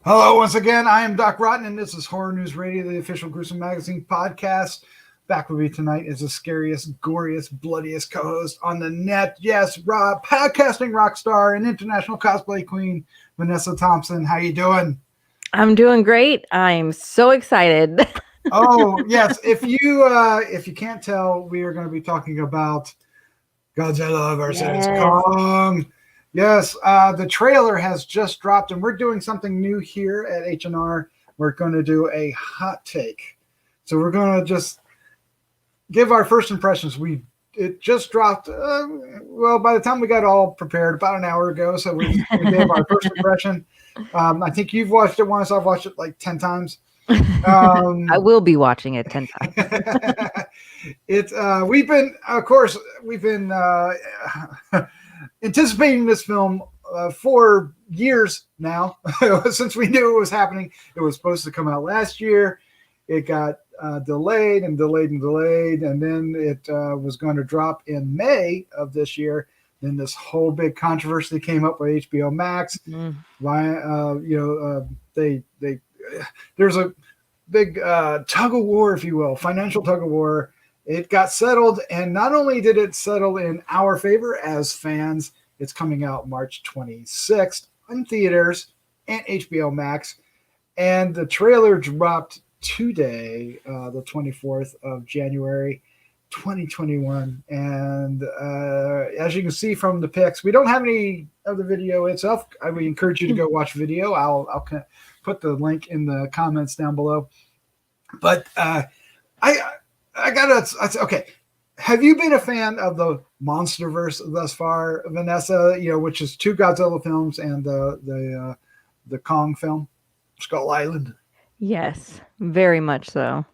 Hello, once again. I am Doc Rotten, and this is Horror News Radio, the official Gruesome Magazine podcast. Back with me tonight is the scariest, goriest, bloodiest co-host on the net. Yes, podcasting rock star and international cosplay queen, Vanessa Thompson. How you doing? I'm doing great. I'm so excited. Oh, yes. If you can't tell, we are going to be talking about Godzilla versus Kong. Yes, the trailer has just dropped, and we're doing something new here at H&R. We're going to do a hot take. So we're going to just give our first impressions. It just dropped, well, by the time we got all prepared, about an hour ago. So we gave our first impression. I think you've watched it once. I've watched it like 10 times. I will be watching it 10 times. We've been anticipating this film for years now, since we knew it was happening. It was supposed to come out last year. It got delayed, and then it was going to drop in May of this year. Then this whole big controversy came up with HBO Max. There's a big tug of war, if you will, financial tug of war. It got settled, and not only did it settle in our favor as fans, it's coming out March 26th in theaters and HBO Max, and the trailer dropped today, the 24th of January, 2021. And as you can see from the pics, we don't have any of the video itself. I would encourage you to go watch video. I'll put the link in the comments down below. But okay. Have you been a fan of the MonsterVerse thus far, Vanessa? Which is 2 Godzilla films and the Kong film, Skull Island. Yes, very much so.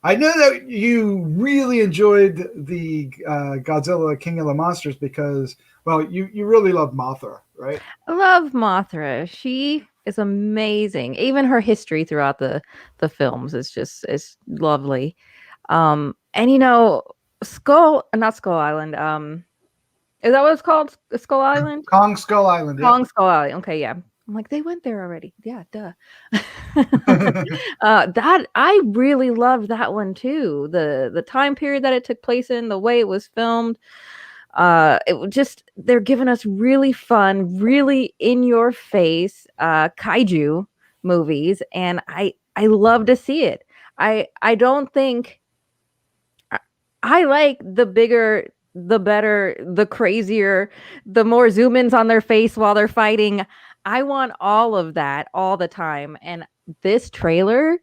I know that you really enjoyed the Godzilla King of the Monsters because, well, you really love Mothra, right? I love Mothra. She is amazing. Even her history throughout the films is lovely. And not Skull Island. Is that what it's called? Skull Island? Kong Skull Island. Kong Skull Island. Okay, yeah. I'm like, they went there already. Yeah, duh. That I really loved that one too. The time period that it took place in, the way it was filmed. They're giving us really fun, really in your face kaiju movies, and I love to see it. I don't think I like the bigger, the better, the crazier, the more zoom ins on their face while they're fighting. I want all of that all the time. And this trailer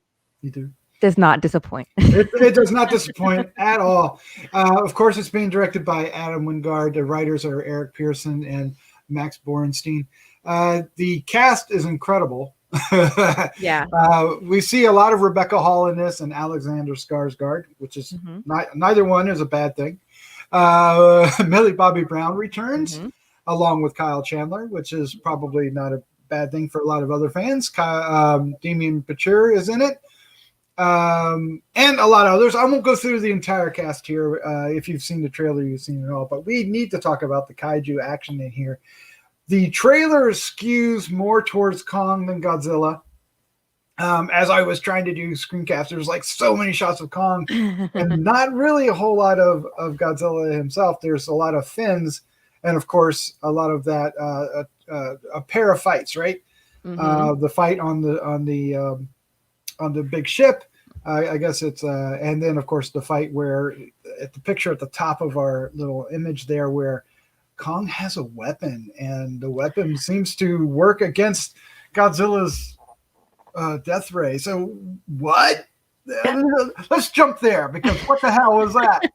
does not disappoint. It does not disappoint at all. Of course, it's being directed by Adam Wingard. The writers are Eric Pearson and Max Borenstein. The cast is incredible. Yeah. We see a lot of Rebecca Hall in this and Alexander Skarsgård, which is neither one is a bad thing. Millie Bobby Brown returns along with Kyle Chandler, which is probably not a bad thing for a lot of other fans. Demian Bichir is in it. And a lot of others. I won't go through the entire cast here. If you've seen the trailer, you've seen it all. But we need to talk about the kaiju action in here. The trailer skews more towards Kong than Godzilla. As I was trying to do screencasts, there's like so many shots of Kong and not really a whole lot of Godzilla himself. There's a lot of fins and, of course, a lot of that a pair of fights, right? The fight on the big ship. I guess it's and then, of course, the fight where at the picture at the top of our little image there where Kong has a weapon, and the weapon seems to work against Godzilla's death ray. So what? Let's jump there, because what the hell was that?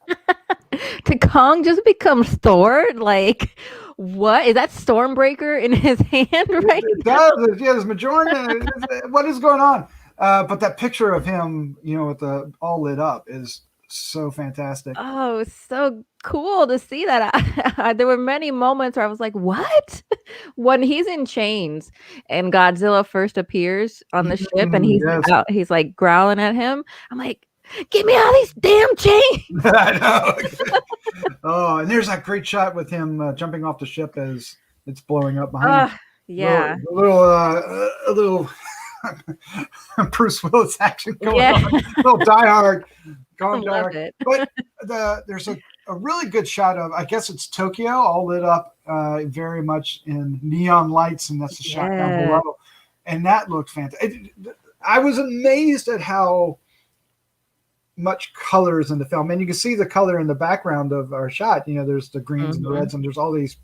Did Kong just become Thor? Like, what? Is that Stormbreaker in his hand right It does. Yeah, there's Majorna. What is going on? But that picture of him, with the all lit up is so fantastic. Oh, so cool to see that. There were many moments where I was like, what? When he's in chains and Godzilla first appears on the ship and he's like growling at him. I'm like, get me out of these damn chains. I know. Oh, and there's that great shot with him jumping off the ship as it's blowing up behind him. Yeah. A little Bruce Willis action going Yeah. on. Little Die Hard. I love it. But there's a really good shot of, I guess it's Tokyo, all lit up very much in neon lights, and that's the shot down below. And that looked fantastic. I was amazed at how much color is in the film. And you can see the color in the background of our shot. You know, there's the greens and the reds, and there's all these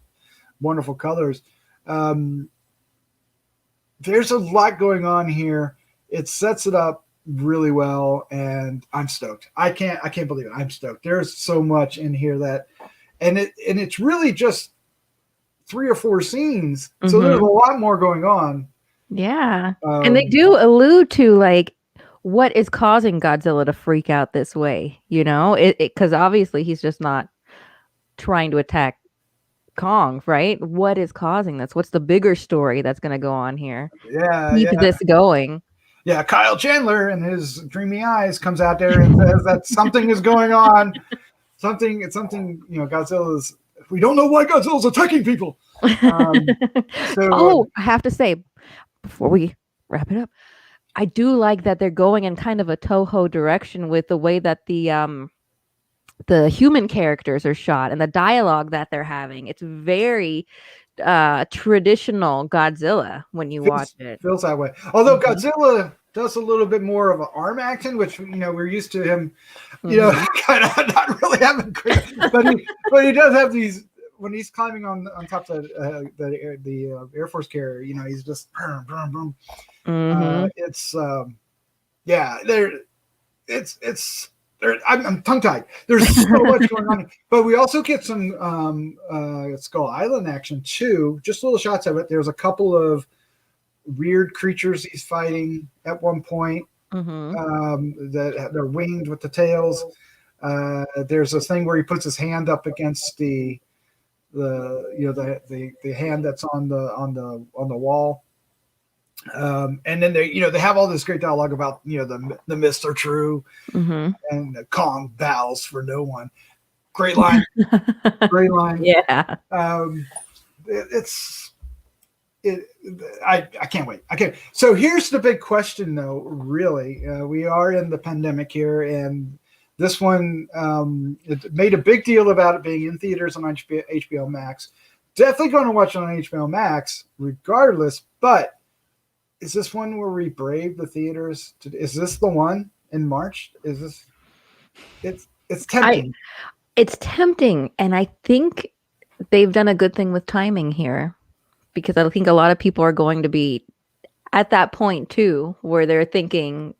wonderful colors. There's a lot going on here. It sets it up really well, and I'm stoked. I can't believe it. I'm stoked. There's so much in here and it's really just 3 or 4 scenes. So there's a lot more going on. Yeah. And they do allude to like what is causing Godzilla to freak out this way, you know? Because obviously he's just not trying to attack Kong, right? What is causing this? What's the bigger story that's going to go on here? Keep this going. Yeah, Kyle Chandler and his dreamy eyes comes out there and says that something is going on. Something, you know, Godzilla's. We don't know why Godzilla's attacking people. I have to say, before we wrap it up, I do like that they're going in kind of a Toho direction with the way that the human characters are shot and the dialogue that they're having. It's very traditional Godzilla when you watch it. Feels that way. Although Godzilla does a little bit more of an arm action, which, you know, we're used to him, you know, kind of not really having great, but he does have these, when he's climbing on top of the Air Force carrier, you know, he's just boom, boom, boom. It's I'm tongue-tied. There's so much going on. But we also get some Skull Island action too. Just little shots of it. There's a couple of weird creatures he's fighting at one point. That they're winged with the tails. There's this thing where he puts his hand up against the hand that's on the wall. And then they have all this great dialogue about, you know, the myths are true, and Kong bows for no one. Great line. Great line. Yeah. I can't wait. So here's the big question, though. Really, we are in the pandemic here, and this one it made a big deal about it being in theaters on HBO Max. Definitely going to watch it on HBO Max, regardless. But is this one where we brave the theaters? Is this the one in March? Is this? It's tempting. It's tempting, and I think they've done a good thing with timing here, because I think a lot of people are going to be at that point too, where they're thinking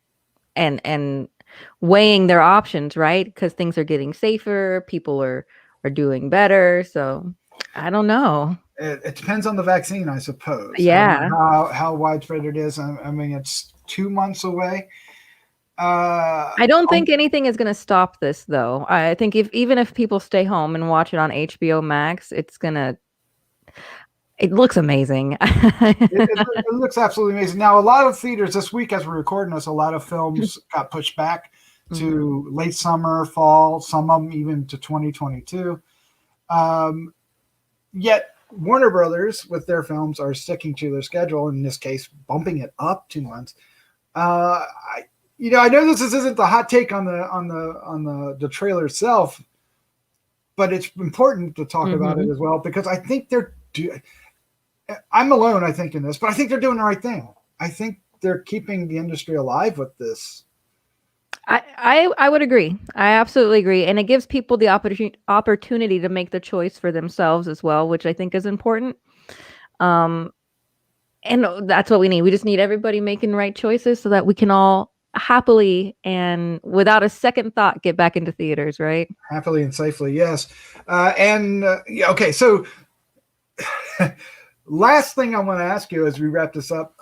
and weighing their options, right? Because things are getting safer, people are doing better. So I don't know. It depends on the vaccine, I suppose. Yeah. How widespread it is. I mean, it's 2 months away. I don't think anything is going to stop this, though. I think even if people stay home and watch it on HBO Max, it looks amazing. it looks absolutely amazing. Now, a lot of theaters this week, as we're recording this, a lot of films got pushed back to late summer, fall, some of them even to 2022. Yet Warner Brothers, with their films, are sticking to their schedule. In this case, bumping it up 2 months. I know this isn't the hot take on the trailer itself, but it's important to talk about it as well, because I think I'm alone, I think, in this, but I think they're doing the right thing. I think they're keeping the industry alive with this. I would agree. I absolutely agree. And it gives people the opportunity to make the choice for themselves as well, which I think is important. And that's what we need. We just need everybody making the right choices so that we can all happily and without a second thought get back into theaters, right? Happily and safely, yes. Okay, so last thing I want to ask you as we wrap this up,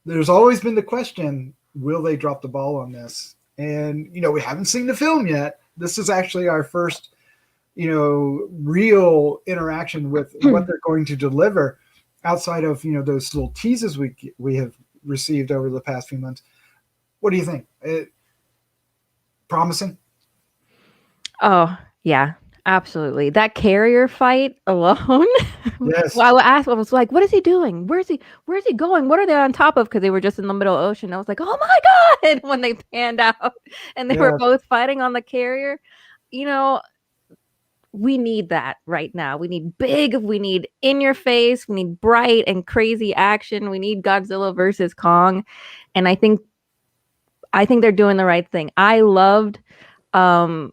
there's always been the question, will they drop the ball on this? And, we haven't seen the film yet. This is actually our first, real interaction with what they're going to deliver outside of, those little teases we have received over the past few months. What do you think? Promising? Oh, yeah. Absolutely. That carrier fight alone. Yes. Well, I was like, what is he doing? Where's he going? What are they on top of? Because they were just in the middle of the ocean. I was like, oh my God, when they panned out and they were Yes. both fighting on the carrier. You know, we need that right now. We need big, we need in your face, we need bright and crazy action. We need Godzilla versus Kong. And I think they're doing the right thing. I loved um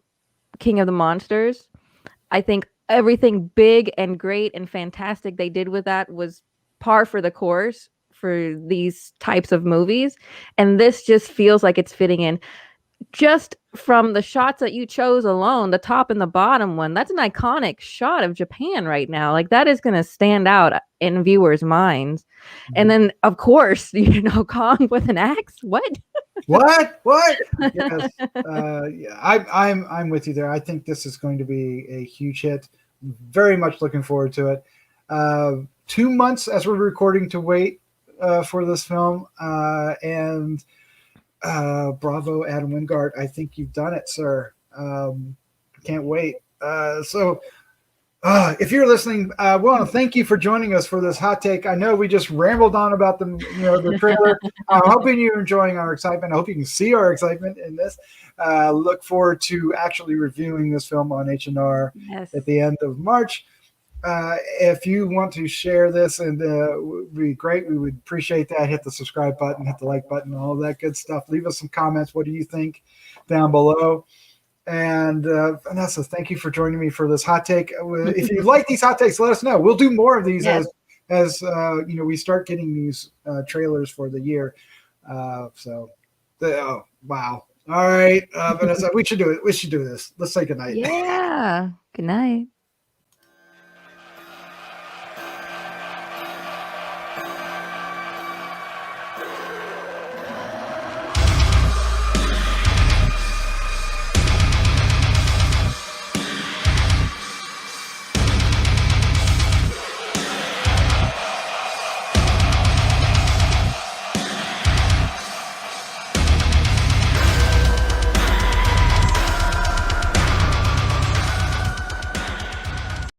King of the Monsters. I think everything big and great and fantastic they did with that was par for the course for these types of movies. And this just feels like it's fitting in. Just from the shots that you chose alone, the top and the bottom one, that's an iconic shot of Japan right now. Like that is going to stand out in viewers' minds. And then, of course, Kong with an axe. What? What? Yes. Yeah, I'm with you there. I think this is going to be a huge hit. Very much looking forward to it. 2 months as we're recording to wait for this film, and bravo, Adam Wingard. I think you've done it, sir. Can't wait. If you're listening, I want to thank you for joining us for this hot take. I know we just rambled on about the trailer. I'm hoping you're enjoying our excitement. I hope you can see our excitement in this. Look forward to actually reviewing this film on H&R at the end of March. If you want to share this, and would be great, we would appreciate that. Hit the subscribe button, hit the like button, all that good stuff. Leave us some comments. What do you think down below? And Vanessa, thank you for joining me for this hot take. If you like these hot takes, let us know. We'll do more of these as we start getting these trailers for the year. Wow. All right, Vanessa, we should do it. We should do this. Let's say goodnight. Yeah. Good night.